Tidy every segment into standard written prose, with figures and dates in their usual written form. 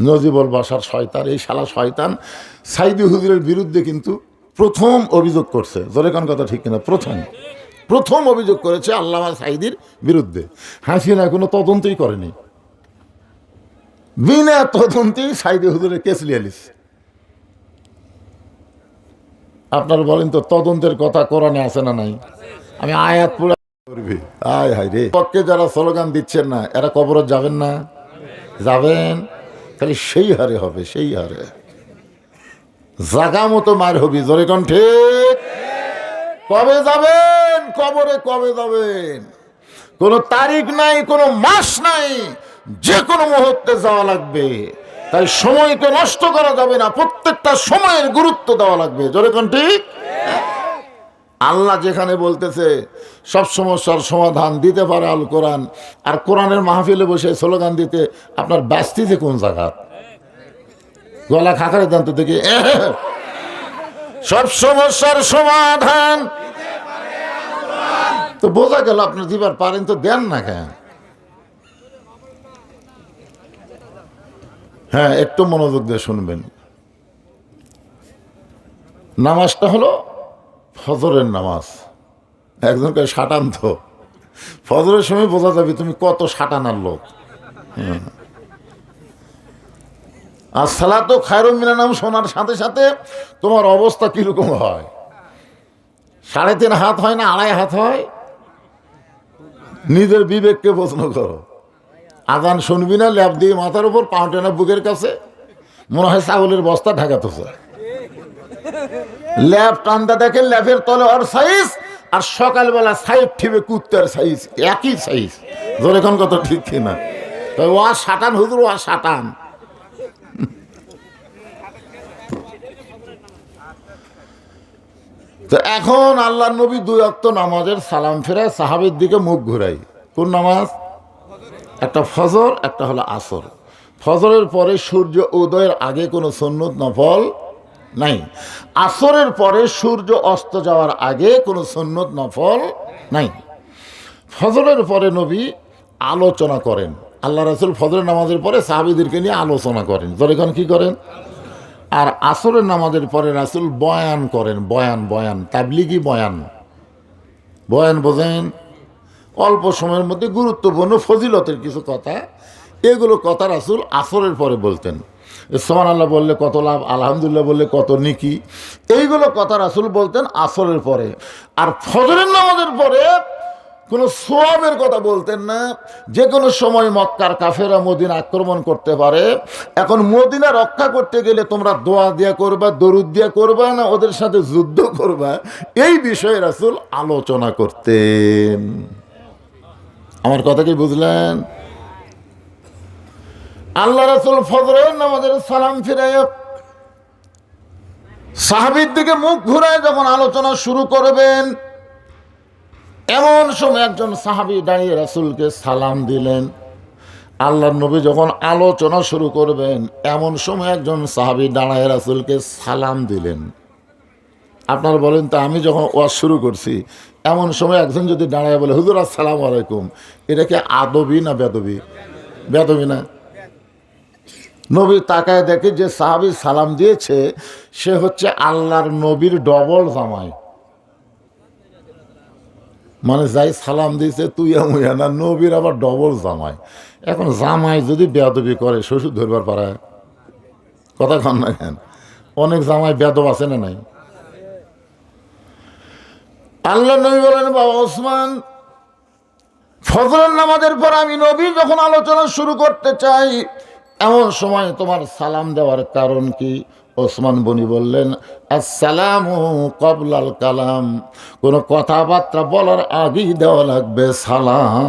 নজিবুল বাসার শয়তান, এই শালা শয়তান সাইদি হুজুরের বিরুদ্ধে কিন্তু প্রথম অভিযোগ করছে। জোরে কোন কথা ঠিক কিনা? প্রথম অভিযোগ করেছে আল্লামা সাইদির বিরুদ্ধে। হাসিনা কোনো তদন্তই করেনি, বিনা তদন্তেই সাইদি হুজুরের কেস লিয়ালিস। আপনার বলেন তো তদন্তের কথা কোরআনে আছে না নাই? আমি আয়াত পড়ে করবি। আয় হায় রে, পক্ষে যারা স্লোগান দিচ্ছেন না, এরা কবরত যাবেন না? যাবেন, খালি সেই হারে হবে, সেই হারে জাগা মতো মার হবি। জোরে কোন ঠিক? কবে যাবেন কবরে? কবে যাবেন? কোনো তারিখ নাই, কোনো মাস নাই, যে কোনো মুহূর্তে যাওয়া লাগবে। তাই সময়কে নষ্ট করা যাবে না, প্রত্যেকটা সময়ের গুরুত্ব দেওয়া লাগবে। জোরে কোন ঠিক? আল্লাহ যেখানে বলতেছে সব সমস্যার সমাধান দিতে পারে আল কোরআন, আর কোরআনের মাহফিলে বসে স্লোগান দিতে আপনার ব্যস্তিতে কোন জায়গা? গলা খাকারে দেন তো দেখি। সব সমস্যার সমাধান তো বোঝা গেল আপনি দিবার পারেন, তো দেন না কেন? হ্যাঁ, একটু মনোযোগ দিয়ে শুনবেন। নামাজটা হলো ফজরের নামাজ। একজনকে সাটান, তো ফজরের সময় বোঝা যাবে তুমি কত সাটানার লোক। আর সালাতো খায়রুম মিনান নাম শোনার সাথে সাথে তোমার অবস্থা কিরকম হয়? 3.5 হাত হয় না 2.5 হাত হয়? নিজের বিবেককে প্রশ্ন করো। আজান শুনবি না, ল্যাপ দিয়ে মাথার উপর, পাউটেনা বুকের কাছে, মনে হয় ছাগলের বস্তা ঢাকাতেছে। ল্যাপ টান্দা দেখেন, ল্যাপের তলে ওর সাইজ, আর সকালবেলা সাইড ঠিবে কুত্তার সাইজ, একই সাইজ। ধরে কোন কথা ঠিক কিনা? তবে ওয়া সাটান হুজুর, ওয়া সাটান। তো এখন আল্লাহ নবী 2 ওয়াক্ত নামাজের সালাম ফেরায় সাহাবীর দিকে মুখ ঘুরাই। কোন নামাজ? একটা ফজর, একটা হলো আসর। ফজরের পরে সূর্য উদয়ের আগে কোনো সুন্নত নফল নাই। আসরের পরে সূর্য অস্ত যাওয়ার আগে কোনো সুন্নত নফল নাই। ফজরের পরে নবী আলোচনা করেন। আল্লাহ রাসূল ফজরের নামাজের পরে সাহাবীদেরকে নিয়ে আলোচনা করেন। যখন কি করেন? আর আসরের নামাজের পরে রাসূল বয়ান করেন। বয়ান তাবলিগি বয়ান। বয়ান বোঝেন? অল্প সময়ের মধ্যে গুরুত্বপূর্ণ ফজিলতের কিছু কথা, এগুলো কথা রাসূল আসরের পরে বলতেন। সুবহানাল্লাহ বললে কত লাভ, আলহামদুলিল্লাহ বললে কত নেকি, এইগুলো কথা রাসূল বলতেন আসরের পরে। আর ফজরের নামাজের পরে কোনো সোয়াবের কথা বলতেন না। যে কোনো সময় মক্কার কাফেরা মদিনা আক্রমণ করতে পারে, এখন মদিনা রক্ষা করতে গেলে তোমরা দোয়া দিয়া করবা, দরুদ দিয়া করবা, না ওদের সাথে যুদ্ধ করবা, এই বিষয়ে রাসূল আলোচনা করতেন। আমার কথা কি বুঝলেন? আল্লাহ রাসূল ফজরের নামাজের সালাম ফিরায় সাহাবীর দিকে মুখ ঘুরায় যখন আলোচনা শুরু করবেন, এমন সময় একজন সাহাবী দাঁড়িয়ে রাসূলকে সালাম দিলেন। আল্লাহর নবী যখন আলোচনা শুরু করবেন, এমন সময় একজন সাহাবী দাঁড়ায় রাসূলকে সালাম দিলেন। আপনারা বলেন তো, আমি যখন ওয়াজ শুরু করছি, এমন সময় একজন যদি দাঁড়ায় বলে হুজুর আসসালামু আলাইকুম, এটা কি আদবি না বেদবি? বেদবি না? নবী তাকায় দেখে যে সাহাবী সালাম দিয়েছে সে হচ্ছে আল্লাহর নবীর ডবল জামাই। মানে যাই সালাম দিয়েছে তুইয়া মুইয়া না, নবীর আবার ডবল জামাই। এখন জামাই যদি বেয়াদবি করে শ্বশুর ধরবার পারায়? কথা কন না কেন? অনেক জামাই বেয়াদব আছে না নাই? আল্লাহ নবী বলেন, বাবা ওসমান, ফজরের নামাজের পর আমি নবী যখন আলোচনা শুরু করতে চাই, এমন সময় তোমার সালাম দেওয়ার কারণ কি? ওসমান বনি বললেন, আসসালামু ক্বাবলাল কালাম, কোনো কথাবার্তা বলার আগেই দেওয়া লাগবে সালাম।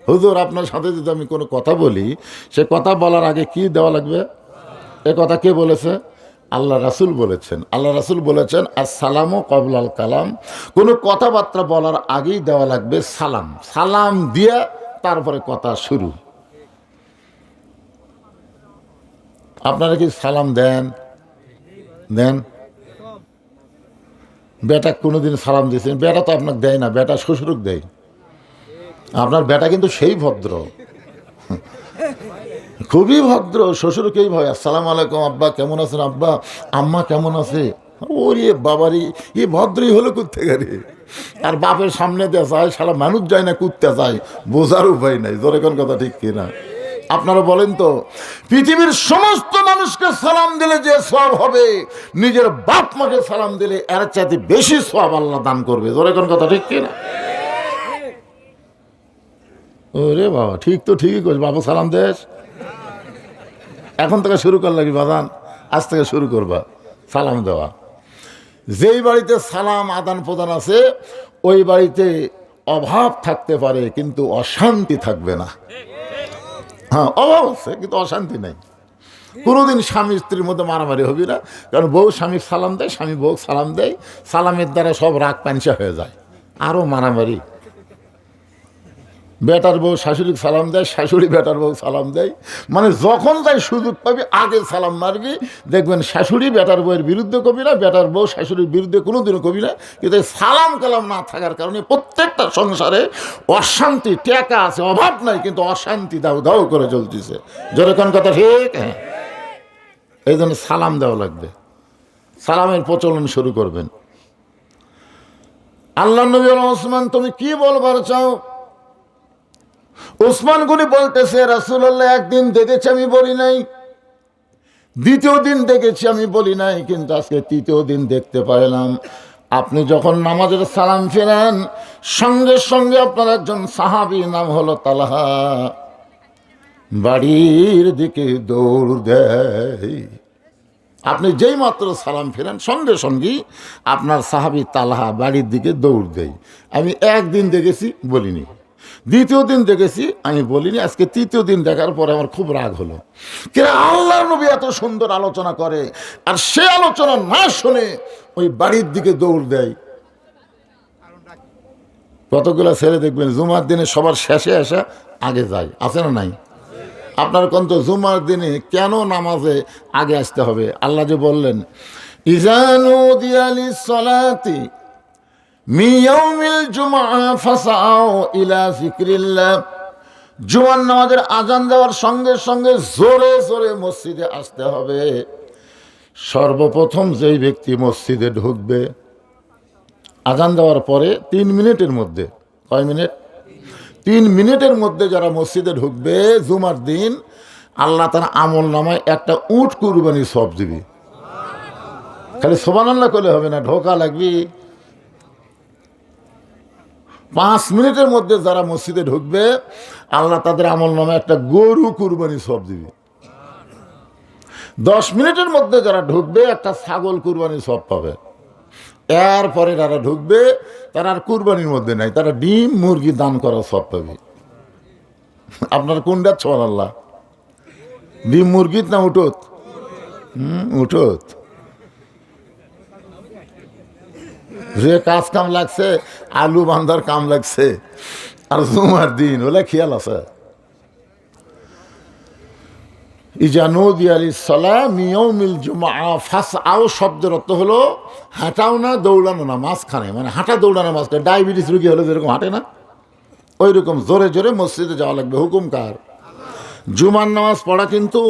হুজুর আপনার সাথে যদি আমি কোনো কথা বলি, সে কথা বলার আগে কি দেওয়া লাগবে? এ কথা কে বলেছে? আল্লাহ রাসূল বলেছেন। আল্লাহ রাসূল বলেছেন আসসালামু ক্বাবলাল কালাম, কোনো কথাবার্তা বলার আগেই দেওয়া লাগবে সালাম। সালাম দিয়ে তারপরে কথা শুরু। আপনারা কি সালাম দেন? দেন? বেটা কোনোদিন সালাম দিয়েছেন? বেটা তো আপনাকে দেয় না, বেটা শ্বশুরক দেয়। আপনার বেটা কিন্তু সেই ভদ্র। খুবই ভদ্র, শ্বশুরকেই ভয়। আসসালামু আলাইকুম আব্বা, কেমন আছেন আব্বা, আম্মা কেমন আছে? ওরে বাবারি, এ ভদ্রই হলো কোত্থেকে রে? আর বাপের সামনে দিয়ে যায়, সারা মানুষ যায় না কুত্তে যায়, বোঝার উপায় নাই। জোরে কোন কথা ঠিক কিনা? আপনারা বলেন তো, পৃথিবীর সমস্ত মানুষকে সালাম দিলে যে সওয়াব হবে, নিজের বাপ মাকে সালাম দিলে এর চাইতে বেশি সওয়াব আল্লাহ দান করবে। জোরে কোন কথা ঠিক কিনা? ওরে বাবা, ঠিক তো ঠিকই করছে। বাবা সালাম দেশ, এখন থেকে শুরু কর লাগি বাদান, আজ থেকে শুরু করবা সালাম দেওয়া। যেই বাড়িতে সালাম আদান প্রদান আছে ওই বাড়িতে অভাব থাকতে পারে কিন্তু অশান্তি থাকবে না। হ্যাঁ, অভাব আছে কিন্তু অশান্তি নাই। কোনোদিন স্বামী স্ত্রীর মধ্যে মারামারি হবে না, কারণ বউ স্বামীর সালাম দেয়, স্বামী বউ সালাম দেয়, সালামের দ্বারা সব রাগ পাঞ্চা হয়ে যায়। আরও মারামারি, বেটার বউ শাশুড়ি সালাম দেয়, শাশুড়ি বেটার বউ সালাম দেয়, মানে যখন যাই সুযোগ পাবি আগে সালাম মারবি। দেখবেন শাশুড়ি বেটার বউয়ের বিরুদ্ধে কবি না, বেটার বউ শাশুড়ির বিরুদ্ধে কোনোদিনও কবি না। কিন্তু সালাম কালাম না থাকার কারণে প্রত্যেকটা সংসারে অশান্তি টেকা আছে, অভাব নাই, কিন্তু অশান্তি দাও দাও করে চলতেছে। যেরকম কথা ঠিক। হ্যাঁ, এই জন্য সালাম দেওয়া লাগবে, সালামের প্রচলন শুরু করবেন। আল্লাহ নবী ওসমান, তুমি কি বলবার চাও? ওসমান গনি বলতেছে, রাসূলুল্লাহ একদিন দেখেছি আমি বলি নাই, দ্বিতীয় দিন দেখেছি আমি বলি নাই, কিন্তু আজকে তৃতীয় দিন দেখতে পাইলাম আপনি যখন নামাজের সালাম ফেরেন সঙ্গে সঙ্গে আপনার একজন সাহাবী নাম হলো তালহা বাড়ির দিকে দৌড় দেয়। আপনি যেই মাত্র সালাম ফেরেন সঙ্গে সঙ্গেই আপনার সাহাবী তালহা বাড়ির দিকে দৌড় দেয়। আমি একদিন দেখেছি বলিনি, দ্বিতীয় দিন দেখেছি আমি বলিনি, আজকে তৃতীয় দিন দেখার পরে আমার খুব রাগ হলো। কেন আল্লাহর নবী এত সুন্দর আলোচনা করে আর সে আলোচনা না শুনে ওই বাড়ির দিকে দৌড় দেয়। কতগুলা ছেলে দেখবেন জুমার দিনে সবার শেষে আসা আগে যায়, আছে না নাই? আপনার কোন তো জুমার দিনে কেন নামাজে আগে আসতে হবে? আল্লাহ যে বললেন, ইজানু দিয়ালিস সালাতি মিয়াউমিল জুমআ ফাসাউ ইলা যিকরিল্লাহ। জুমার নামাজের আজান দেওয়ার সঙ্গে সঙ্গে জোরে জোরে মসজিদে আসতে হবে। সর্বপ্রথম যেই ব্যক্তি মসজিদে ঢুকবে আজান দেওয়ার পরে 3 মিনিটের মধ্যে, কয় মিনিট? 3 মিনিটের মধ্যে যারা মসজিদে ঢুকবে জুমার দিন, আল্লাহ তার আমল নামায় একটা উট কুরবানি সব দিবি। খালি সুবহানাল্লাহ করলে হবে না, ঢোকা লাগবি। 5 মিনিটের মধ্যে যারা মসজিদে ঢুকবে আল্লাহ তাদের আমল নামে একটা গরু কুরবানি সব দিবে। 10 মিনিটের মধ্যে যারা ঢুকবে একটা ছাগল কুরবানি সব পাবে। এরপরে যারা ঢুকবে তারা আর কুরবানির মধ্যে নাই, তারা ডিম মুরগি দান করা সব পাবে। আপনার কোনটা সুবহানাল্লাহ? ডিম মুরগিত না উঠত? উঠত। যে কাজ কাম লাগছে, আলু বান্ধার কাম লাগছে, আর জুমার দিন হলে খেয়াল আছে। ইজানু দিয়ালিস সালাহ মিয়াউমিল জুমআ ফাসআউ শব্দের অর্থ হলো হাঁটাও না দৌড়ানো না, মাঝখানে, মানে হাঁটা দৌড়ানো মাঝখানে। ডায়াবেটিস রোগী হলে যেরকম হাঁটে না ওই রকম জোরে জোরে মসজিদে যাওয়া লাগবে। হুকুম কার? জুমার নামাজ পড়া কিন্তু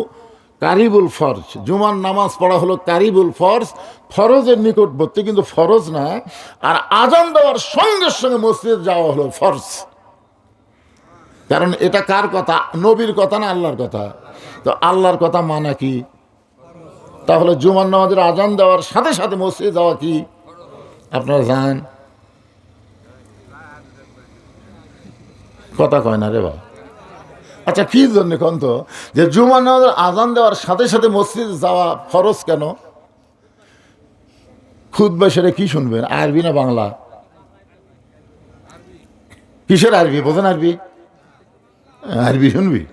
কারিবুল ফরজ। জুমার নামাজ পড়া হলো কারিবুল ফরজ, ফরজের নিকটবর্তী, কিন্তু ফরজ না। আর আজান দেওয়ার সঙ্গে সঙ্গে মসজিদে যাওয়া হলো ফরজ। কারণ এটা কার কথা? নবীর কথা না আল্লাহর কথা? তো আল্লাহর কথা মানে কি? তাহলে জুমার নামাজের আজান দেওয়ার সাথে সাথে মসজিদে যাওয়া কি? আপনারা জানেন? কথা কয় না রে বা। আচ্ছা, কি জন্য কোন তো যে জুমার নামাজের আজান দেওয়ার সাথে সাথে মসজিদে যাওয়া ফরজ কেন? খুতবা সেটা কি শুনবেন, আরবি না বাংলা? কিসের আরবি? বোঝেন আরবি? আরবি শুনবি?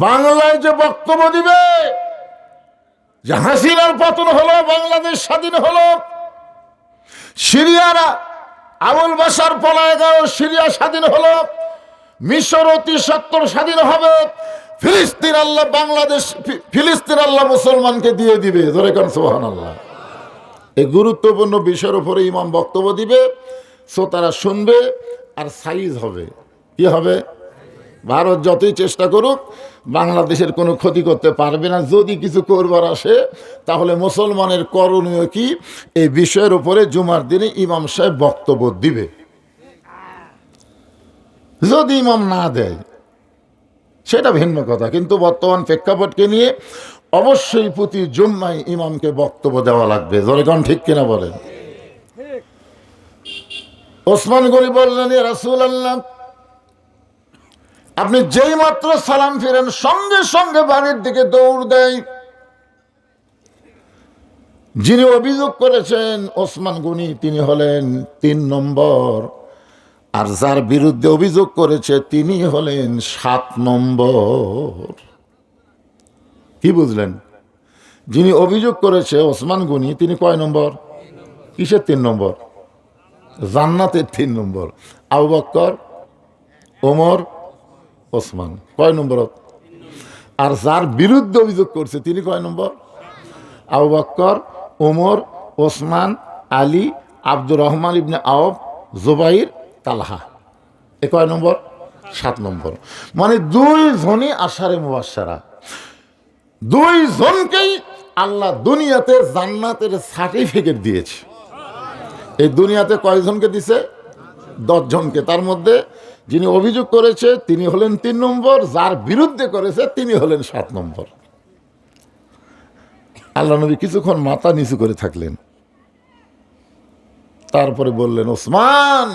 বাংলায় যে বক্তব্য দিবে যে হাসিনার পতন হলো, বাংলাদেশ স্বাধীন হলো, সিরিয়ারা আবুল বাশার পলায় গেল, সিরিয়া স্বাধীন হলো, মিশর অতি সত্তর স্বাধীন হবে, ফিলিস্তিন আল্লাহ বাংলাদেশ, ফিলিস্তিন আল্লাহ মুসলমানকে দিয়ে দিবে। ধরে কেন সুবহানাল্লাহ। এই গুরুত্বপূর্ণ বিষয়ের উপরে ইমাম বক্তব্য দিবে, শ্রোতারা শুনবে, আর সাইজ হবে। কি হবে? ভারত যতই চেষ্টা করুক বাংলাদেশের কোনো ক্ষতি করতে পারবে না। যদি কিছু করবার আসে তাহলে মুসলমানের করণীয় কি, এই বিষয়ের উপরে জুমার দিনে ইমাম সাহেব বক্তব্য দিবে। যদি ইমাম না দেয় সেটা ভিন্ন কথা, কিন্তু বর্তমান প্রেক্ষাপটকে নিয়ে অবশ্যই প্রতি জুম্মায় ইমামকে বক্তব্য দেওয়া লাগবে। জোরে কোন ঠিক কিনা বলেন? ওসমান গনি বললেন, ইয়া রাসূলুল্লাহ, আপনি যেই মাত্র সালাম ফিরেন সঙ্গে সঙ্গে বাড়ির দিকে দৌড় দেয়। যিনি অভিযোগ করেছেন ওসমান গনি তিনি হলেন ৩ নম্বর, আর যার বিরুদ্ধে অভিযোগ করেছে তিনি হলেন ৭ নম্বর। কি বুঝলেন? যিনি অভিযোগ করেছে ওসমান গনি তিনি কয় নম্বর? কিসের ৩ নম্বর? জান্নাতের ৩ নম্বর। আবু বকর, ওমর, ওসমান কয় নম্বর? আর যার বিরুদ্ধে অভিযোগ করছে তিনি কয় নম্বর? আবু বকর, ওমর, ওসমান, আলী, আব্দুর রহমান ইবনে আওফ, জুবাইর, তালহা। এ কয় নম্বর? ৭ নম্বর। মানে 2 জনই আশারে মুবাশশারা। 2 জনকেই আল্লাহ দুনিয়াতে জান্নাতের সার্টিফিকেট দিয়েছে। এই দুনিয়াতে কয়জনকে দিছে? 10 জনকে। তার মধ্যে যিনি অভিযোগ করেছে তিনি হলেন 3 নম্বর, যার বিরুদ্ধে করেছে তিনি হলেন 7 নম্বর। আল্লাহ নবী কিছুক্ষণ মাথা নিচু করে থাকলেন, তারপরে বললেন, ওসমান,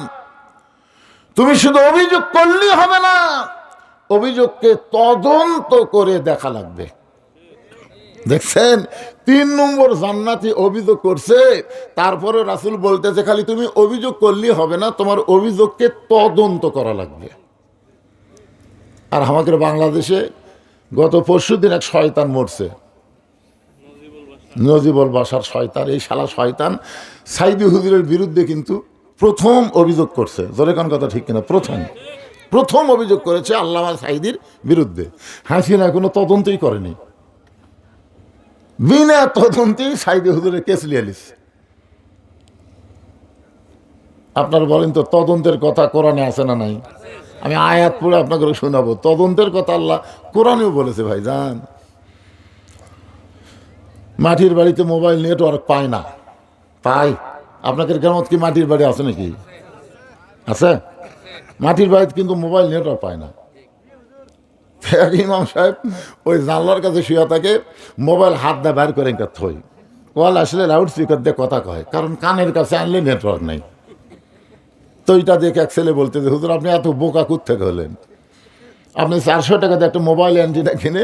তুমি শুধু অভিযোগ করলেই হবে না, অভিযোগকে তদন্ত করে দেখা লাগবে। দেখছেন, 3 নম্বর জান্নাতি অভিযোগ করছে, তারপরে রাসূল বলতেছে খালি তুমি অভিযোগ করলেই হবে না, তোমার অভিযোগকে তদন্ত করা লাগবে। আর আমাদের বাংলাদেশে গত পরশুদিন এক শয়তান মরছে, নজিবুল বাশার শয়তান। এই শালা শয়তান সাইদি হুজুরের বিরুদ্ধে কিন্তু প্রথম অভিযোগ করছে। জোরে কোন কথা ঠিক কিনা? প্রথম অভিযোগ করেছে আল্লামা সাইদির বিরুদ্ধে। হাসিনা কোনো তদন্তই করেনি, বিনা তদন্তেই সাইদি হুজুরের কেস লিয়ালিস। আপনারা বলেন তো, তদন্তের কথা কোরআনে আছে না নাই? আমি আয়াত পড়ে আপনাকে শোনাবো। তদন্তের কথা আল্লাহ কোরআনেও বলেছে। ভাই জান, মাটির বাড়িতে মোবাইল নেটওয়ার্ক পায় না, পাই। আপনাদের গ্রামত কি মাটির বাড়ি আছে নাকি? আছে? মাটির বাড়িতে কিন্তু মোবাইল নেটওয়ার্ক পায় না। ইমাম সাহেব ওই জানলার কাছে শুয়ে থাকে, মোবাইল হাত দিয়ে বাইর করে থই, ওয়াল আসলে লাউড স্পিকার দিয়ে কথা কয়, কারণ কানের কাছে আনলে নেটওয়ার্ক নেই। তো এটা দেখে এক ছেলে বলতে যে, হুজুর আপনি এত বোকা কোত্থেকে হলেন? আপনি 400 টাকাতে একটা মোবাইল অ্যান্টিনা কিনে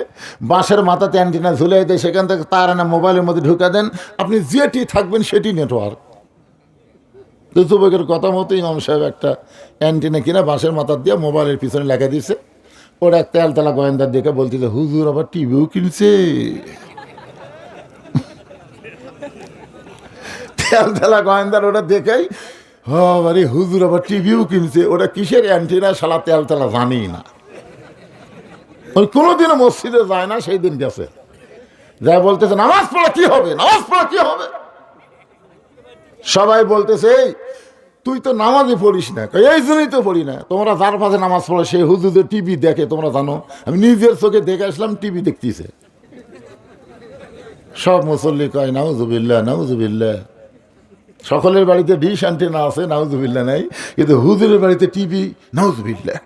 বাঁশের মাথাতে অ্যান্টিনা ঝুলিয়ে দেয়, সেখান থেকে তার আনা মোবাইলের মধ্যে ঢুকে দেন, আপনি যেটি থাকবেন সেটি নেটওয়ার্ক। তো যুবকের কথা মতো ইমাম সাহেব একটা অ্যান্টিনা কিনে বাঁশের মাথা দিয়ে মোবাইলের পিছনে লেখা দিয়েছে। ওরা এক তেলতলা গোয়েন্দার দেখে বলতেছে, হুজুর আবার টিভিও কিনছে। তেলতলা গোয়েন্দার ওটা দেখেই, আরে হুজুর আবার টিভিও কিনছে। ওটা কিসের অ্যান্টিনা শালা তেলতলা জানি না, ওই কোনোদিনও মসজিদে যায় না, সেই দিন গেছে। যা বলতেছে নামাজ পড়া কি হবে, নামাজ পড়া কি হবে। সবাই বলতেছে, এই তুই তো নামাজই পড়িস না। এই জন্যই তো পড়ি না। তোমরা যার পাশে নামাজ পড়ে সেই হুজুরের টিভি দেখে, তোমরা জানো? আমি নিজের চোখে দেখে আসলাম, টিভি দেখতেছে। সব মুসল্লি কয় নাউজুবিল্লাহ, নাউজুবিল্লাহ। সকলের বাড়িতে ডিশ অ্যান্টেনা আছে, নাউজুবিল্লাহ নাই, কিন্তু হুজুরের বাড়িতে টিভি, নাউজুবিল্লাহ।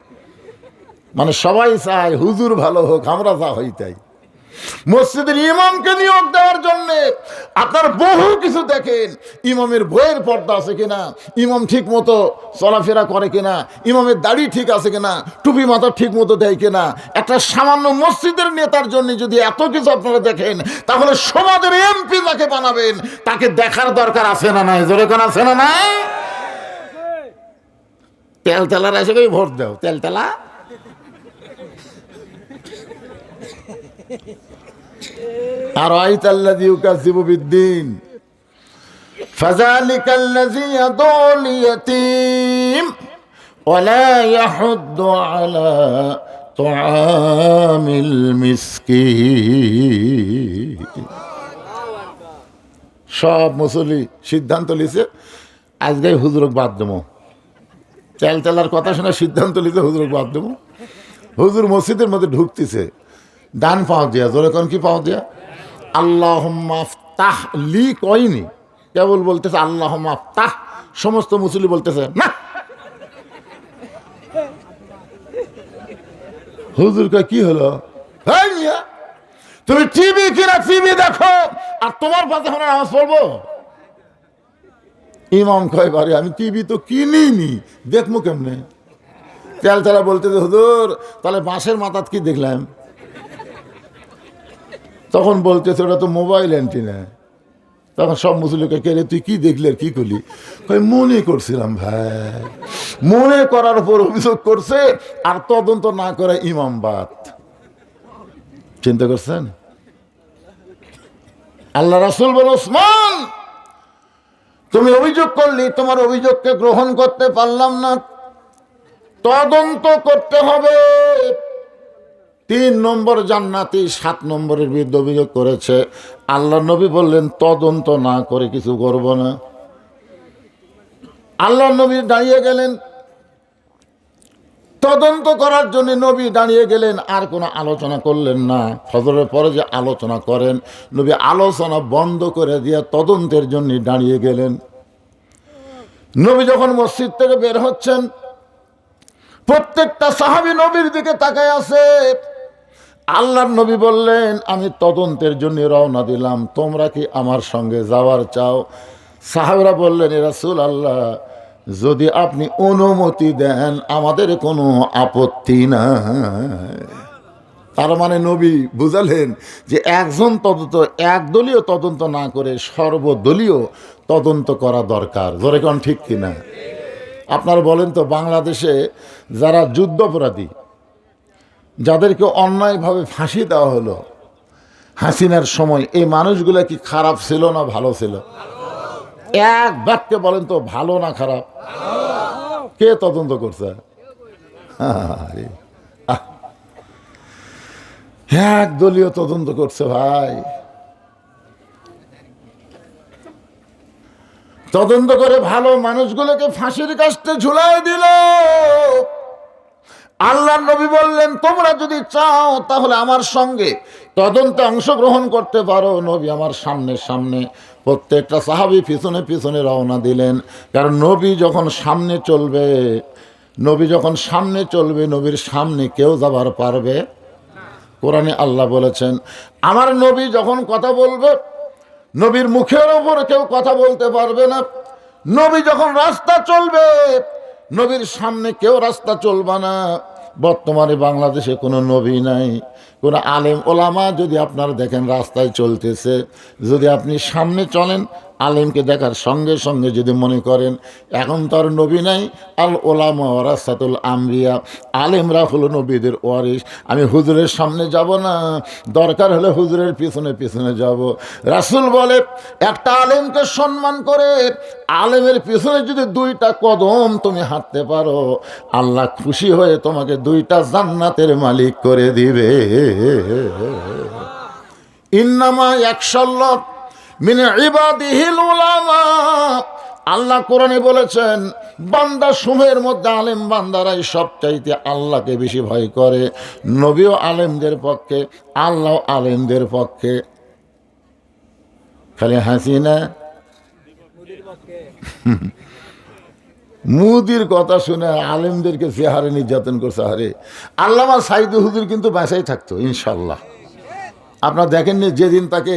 মানে সবাই চায় হুজুর ভালো হোক, আমরা যা হই তাই। মসজিদের ইমামকে নিয়োগ দেওয়ার জন্য আপনার বহু কিছু দেখেন। ইমামের বইয়ের পর্দা আছে কিনা, ইমাম ঠিক মতো চলাফেরা করে কিনা, ইমামের দাড়ি ঠিক আছে কিনা, টুপি মাথা ঠিক মতো দেয় কিনা। একটা সামান্য মসজিদের নেতার জন্য যদি এত কিছু আপনারা দেখেন, তাহলে সমাজের এমপি যাকে বানাবেন তাকে দেখার দরকার আছে না নাই? জোরে কোন আছে না নাই? তেলতেলার এসে কই ভোট দাও, তেলতেলা। আর আইতাল্লাযী ইউকাযযিবু বিদ্দীন ফাযালিকাল্লাযী ইয়াদুল ইয়াতীম ওয়া লা ইয়াহুদ্দু আলা তুআমিল মিসকিন। সব মুসল্লি সিদ্ধান্ত লিছে, আজকে হুজুরক বাদ দেবো। তেলার কথা শুনে সিদ্ধান্ত নিতে হুজুর বাদ দেবো। হুজুর মসজিদের মধ্যে ঢুকতেছে, ডান পাও দিয়া, জোরে কোন কি পাও দিয়া, আল্লাহুম্মা আফতাহ লি কয়নি, কেবল বলতেছে আল্লাহুম্মা আফতাহ। সমস্ত মুসল্লি বলতেছে না। হুজুর কয় কি হলো? এই মিয়া, তুমি টিভি কিনা টিভি দেখো আর তোমার পাশে আমরা নামাজ পড়বো? ইমাম কয় বারে আমি টিভি তো কিনিনি, দেখবো কেমনে? তেলা বলতেছে হুজুর তাহলে বাঁশের মাথাত কি দেখলাম? তখন বলতেছে ওটা তো মোবাইল অ্যান্টিনা। তখন সব মুসলিমকে কে রে তুই কি দেখলি আর কি করলি? মনে করছিলাম ভাই। মনে করার উপর অভিযোগ করছে আর তদন্ত না করে ইমাম বাদ। চিন্তা করছেন? আল্লাহ রাসূল বলে ওসমান তুমি অভিযোগ করলি, তোমার অভিযোগকে গ্রহণ করতে পারলাম না, তদন্ত করতে হবে। 3 নম্বর জান্নাতি 7 নম্বরের বিরুদ্ধে অভিযোগ করেছে। আল্লাহ নবী বললেন তদন্ত না করে কিছু করব না। আল্লাহ নবী দাঁড়িয়ে গেলেন, তদন্ত করার জন্য নবী দাঁড়িয়ে গেলেন, আর কোনো আলোচনা করলেন না। ফজরের পরে যে আলোচনা করেন, নবী আলোচনা বন্ধ করে দিয়ে তদন্তের জন্য দাঁড়িয়ে গেলেন। নবী যখন মসজিদ থেকে বের হচ্ছেন, প্রত্যেকটা সাহাবী নবীর দিকে তাকায় আছে। আল্লাহর নবী বললেন আমি তদন্তের জন্য রওনা দিলাম, তোমরা কি আমার সঙ্গে যাওয়ার চাও? সাহাবীরা বললেন এ রাসূল আল্লাহ, যদি আপনি অনুমতি দেন আমাদের কোনো আপত্তি নাই। তার মানে নবী বুঝালেন যে একজন তদন্ত, একদলীয় তদন্ত না করে সর্বদলীয় তদন্ত করা দরকার। জোরে কোন ঠিক কিনা? আপনারা বলেন তো, বাংলাদেশে যারা যুদ্ধাপরাধী, যাদেরকে অন্যায়ভাবে ফাঁসি দেওয়া হলো হাসিনার সময়, এই মানুষগুলো কি খারাপ ছিল না ভালো ছিল? এক বাক্যে বলেন তো, ভালো না খারাপ? কে তদন্ত করছে? একদলীয় তদন্ত করছে ভাই। তদন্ত করে ভালো মানুষগুলোকে ফাঁসির কাস্টে ঝুলাই দিল। আল্লাহর নবী বললেন তোমরা যদি চাও তাহলে আমার সঙ্গে তদন্তে অংশগ্রহণ করতে পারো। নবী আমার সামনে সামনে, প্রত্যেকটা সাহাবী পিছনে পিছনে রওনা দিলেন। কারণ নবী যখন সামনে চলবে, নবীর সামনে কেউ যাবার পারবে। কোরআনে আল্লাহ বলেছেন আমার নবী যখন কথা বলবে, নবীর মুখের ওপর কেউ কথা বলতে পারবে না। নবী যখন রাস্তা চলবে, নবীর সামনে কেউ রাস্তা চলবে না। বর্তমানে বাংলাদেশে কোনো নবী নাই, কোনো আলেম ওলামা যদি আপনারা দেখেন রাস্তায় চলতেছে, যদি আপনি সামনে চলেন, আলেমকে দেখার সঙ্গে সঙ্গে যদি মনে করেন এখন তো আর নবী নাই, আল ওলামা ওয়ারাসাতুল আম্বিয়া, আলেমরা হলো নবীদের ওয়ারিস, আমি হুজুরের সামনে যাব না, দরকার হলে হুজুরের পিছনে পিছনে যাব। রাসূল বলে একটা আলেমকে সম্মান করে আলেমের পিছনে যদি 2টা কদম তুমি হাঁটতে পারো, আল্লাহ খুশি হয়ে তোমাকে 2টা জান্নাতের মালিক করে দিবে। ইন্নামা ইয়াখশাল্লাহ মিন ইবাদিহিল উলামা। আল্লাহ কোরআনে বলেছেন বান্দা সমূহের মধ্যে আলেম বান্দারাই সবচাইতে আল্লাহকে বেশি ভয় করে। নবীও আলেমদের পক্ষে, আল্লাহ আলেমদের পক্ষে। খালি হাসিনা মুদির কথা শুনে আলেমদেরকে চেহারে নির্যাতন করছে। আরে আল্লামা সাইদুল হুজুর কিন্তু বাসায় থাকতো ইনশাল্লাহ। আপনারা দেখেননি যেদিন তাকে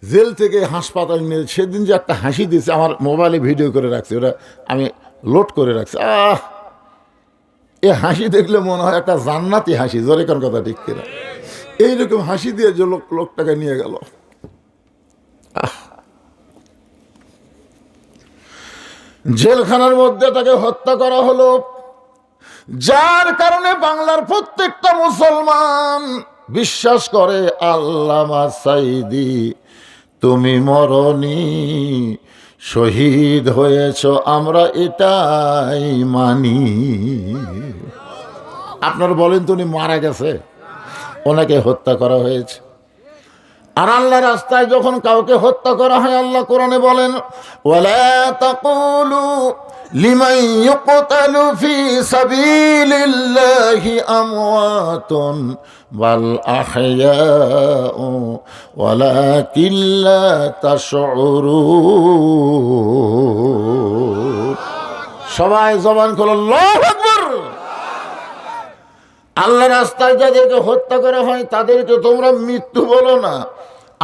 জেল থেকে হাসপাতাল নিয়ে, সেদিন যে একটা হাসি দিয়েছে, আমার মোবাইলে ভিডিও করে রাখছে, ওটা আমি লোড করে রাখছি। এ হাসি দেখলে মনে হয় একটা জান্নাতি হাসি। জোরে কোন কথা ঠিক কিনা? এইরকম হাসি দিয়ে যে লোকটাকে নিয়ে গেল। জেলখানার মধ্যে তাকে হত্যা করা হলো, যার কারণে বাংলার প্রত্যেকটা মুসলমান বিশ্বাস করে আল্লামা সাইদি তুমি মরনি, শহীদ হয়েছ, আমরা এটাই মানি। আপনারা বলেন তো উনি মারা গেছে, ওনাকে হত্যা করা হয়েছে। আর আল্লাহ রাস্তায় যখন কাউকে হত্যা করা হয়, আল্লাহ কোরআনে বলেন ওয়ালা তাকুলু লিমান ইউকতালু ফি সাবিলিল্লাহি আমওয়াতুন বাল আহইয়াউ ওয়ালাকিন লা তাশউরুন। সবাই জবান খুলো, আল্লাহু আকবার। আল্লাহ রাস্তায় যাদেরকে হত্যা করা হয় তাদেরকে তোমরা মৃত্যু বলো না,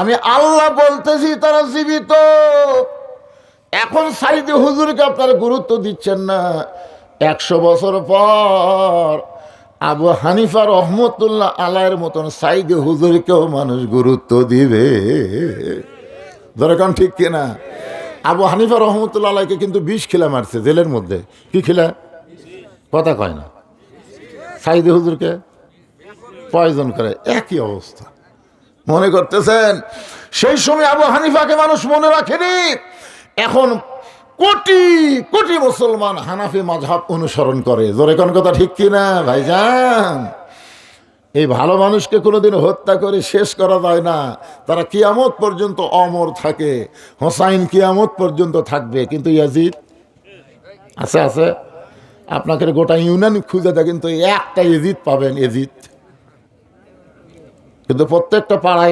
আমি আল্লাহ বলতেছি তারা জীবিত। এখন সাইদি হুজুরকে আপনারা গুরুত্ব দিচ্ছেন না, 100 বছর পর আবু হানিফা রহমতুল্লাহ আলাইয়ের মতন সাইদি হুজুরকেও মানুষ গুরুত্ব দিবে। দরকার ঠিক কিনা? আবু হানিফা রহমতুল্লাহ আলাইকে কিন্তু 20 খিলা মারছে জেলের মধ্যে। কি খিলা? কথা কয় না। সাইদি হুজুরকে পয়জন করে, একই অবস্থা। মনে করতেছেন সেই সময় আবু হানিফাকে মানুষ মনে রাখেনি? এখন কোটি কোটি মুসলমান হানাফি মাযহাব অনুসরণ করে। জোরে কোন কথা ঠিক কিনা ভাইজান? এই ভালো মানুষকে কোনোদিন হত্যা করে শেষ করা যায় না। তারা কিয়ামত পর্যন্ত অমর থাকে। হোসাইন কিয়ামত পর্যন্ত থাকবে, কিন্তু ইয়াজিদ আছে আছে। আপনাকে গোটা ইউনিয়ন খুঁজে দেয় কিন্তু একটা ইয়াজিদ পাবেন, ইয়াজিদ। কিন্তু প্রত্যেকটা পাড়ায়